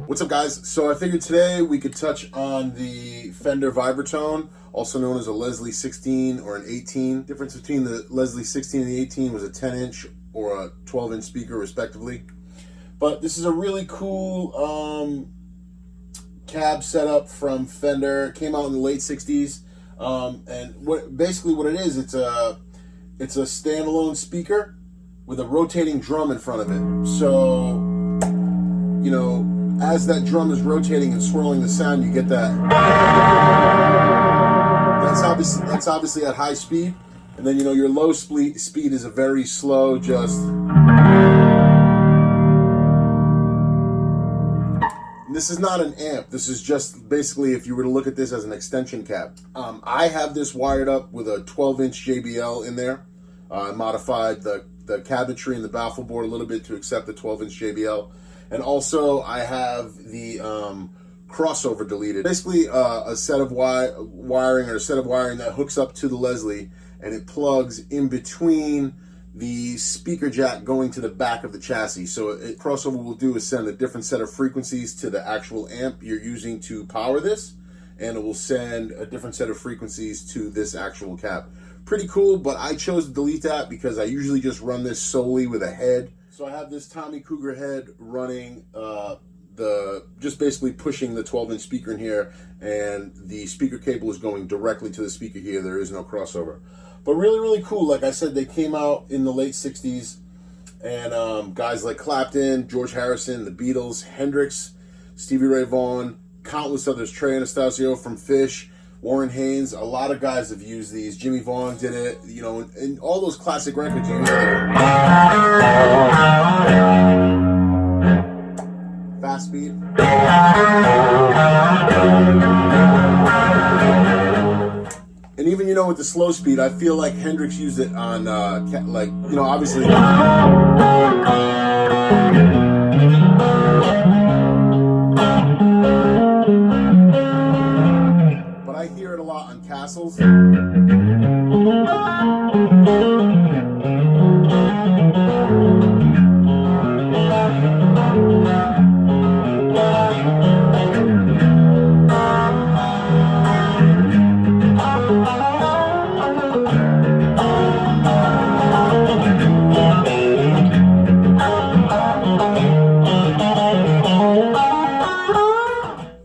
What's up, guys? So I figured today we could touch on the Fender Vibratone, also known as a Leslie 16 or an 18. Difference between the Leslie 16 and the 18 was a 10-inch or a 12-inch speaker, respectively. But this is a really cool cab setup from Fender. It came out in the late 60s. And basically what it is, it's a standalone speaker with a rotating drum in front of it. So, you know, as that drum is rotating and swirling the sound, you get that. That's obviously at high speed, and then, you know, your low speed is a very slow, just. This is not an amp. This is just basically, if you were to look at this as an extension cab. I have this wired up with a 12-inch JBL in there. I modified the cabinetry and the baffle board a little bit to accept the 12-inch JBL. And also, I have the crossover deleted. Basically, a set of wiring that hooks up to the Leslie, and it plugs in between the speaker jack going to the back of the chassis. So crossover will do is send a different set of frequencies to the actual amp you're using to power this, and it will send a different set of frequencies to this actual cab. Pretty cool, but I chose to delete that because I usually just run this solely with a head. So I have this Tommy Cougar head running just basically pushing the 12-inch speaker in here, and the speaker cable is going directly to the speaker here. There is no crossover. But really, really cool. Like I said, they came out in the late 60s, and guys like Clapton, George Harrison, the Beatles, Hendrix, Stevie Ray Vaughan, countless others, Trey Anastasio from Phish, Warren Haynes, a lot of guys have used these. Jimmy Vaughan did it, you know, and all those classic records. Fast speed. And even, you know, with the slow speed, I feel like Hendrix used it on, like, you know, obviously. But I hear it a lot on Castles.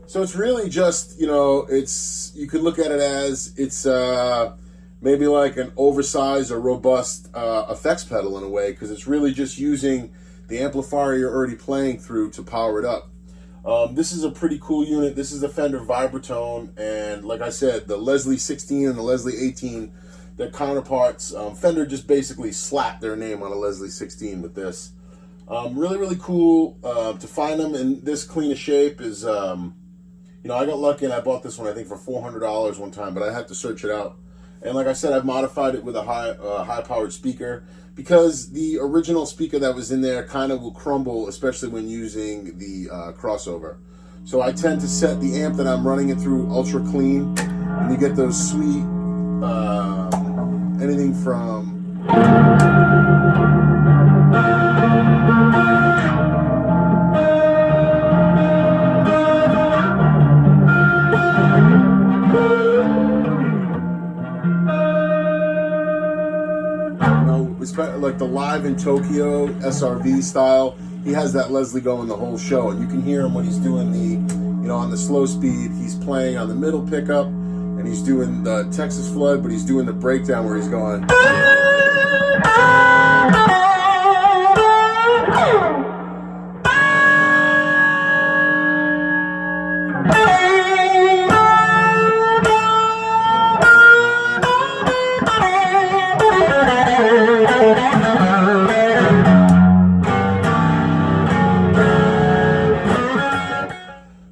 So it's really just, you know, you could look at it as it's maybe like an oversized or robust effects pedal in a way, because it's really just using the amplifier you're already playing through to power it up. This is a pretty cool unit. This is the Fender Vibratone, and like I said, the Leslie 16 and the Leslie 18, their counterparts. Fender just basically slapped their name on a Leslie 16 with this. Really, really cool. To find them in this clean of shape is, you know, I got lucky and I bought this one, I think, for $400 one time, but I had to search it out. And like I said, I've modified it with a high-powered speaker, because the original speaker that was in there kind of will crumble, especially when using the crossover. So I tend to set the amp that I'm running it through ultra clean, and you get those sweet, anything from... like the Live in Tokyo SRV style, he has that Leslie going the whole show, and you can hear him when he's doing the, you know, on the slow speed, he's playing on the middle pickup, and he's doing the Texas Flood, but he's doing the breakdown where he's going.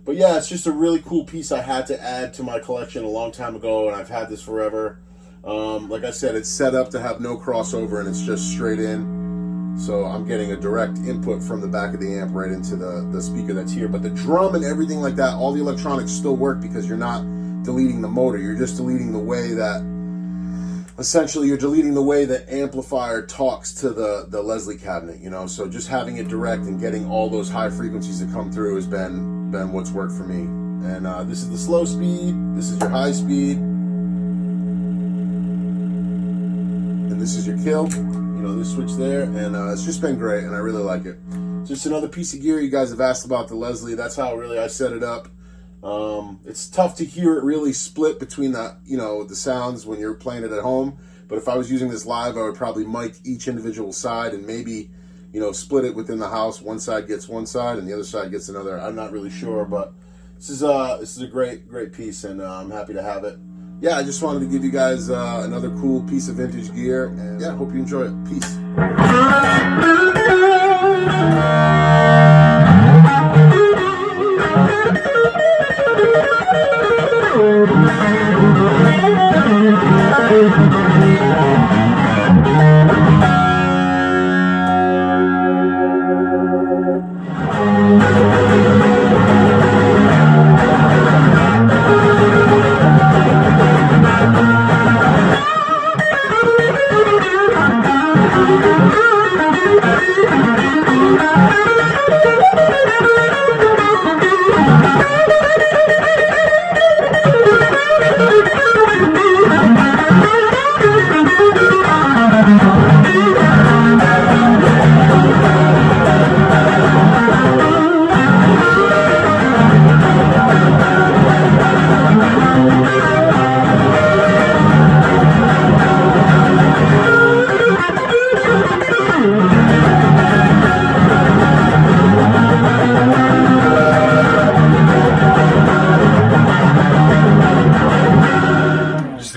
But yeah, it's just a really cool piece I had to add to my collection a long time ago, and I've had this forever. Like I said, it's set up to have no crossover, and it's just straight in. So I'm getting a direct input from the back of the amp right into the speaker that's here. But the drum and everything like that, all the electronics still work because you're not deleting the motor. You're just deleting the way that essentially you're deleting the way the amplifier talks to the Leslie cabinet, you know. So just having it direct and getting all those high frequencies that come through has been what's worked for me. And this is the slow speed, this is your high speed, and this is your kill, you know, this switch there. And it's just been great, and I really like it. Just another piece of gear. You guys have asked about the Leslie. That's how really I set it up. It's tough to hear it really split between the, you know, the sounds when you're playing it at home. But if I was using this live, I would probably mic each individual side and maybe, you know, split it within the house. One side gets one side and the other side gets another. I'm not really sure, but this is a great piece, and I'm happy to have it. Yeah, I just wanted to give you guys another cool piece of vintage gear, and yeah, hope you enjoy it. Peace.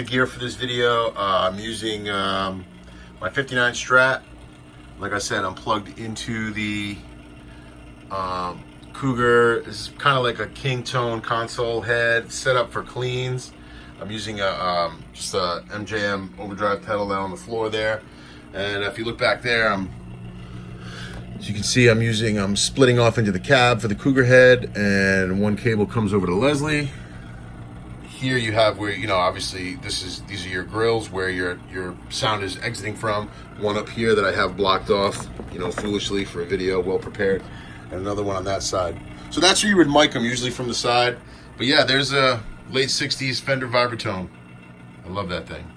Gear for this video, I'm using my 59 Strat. Like I said, I'm plugged into the Cougar. This is kind of like a King Tone console head set up for cleans. I'm using just a MJM overdrive pedal down on the floor there, and if you look back there, as you can see, I'm splitting off into the cab for the Cougar head, and one cable comes over to Leslie. Here you have where, you know, obviously these are your grills where your sound is exiting from. One up here that I have blocked off, you know, foolishly for a video, well prepared, and another one on that side. So that's where you would mic them, usually from the side. But yeah, there's a late 60s Fender Vibratone. I love that thing.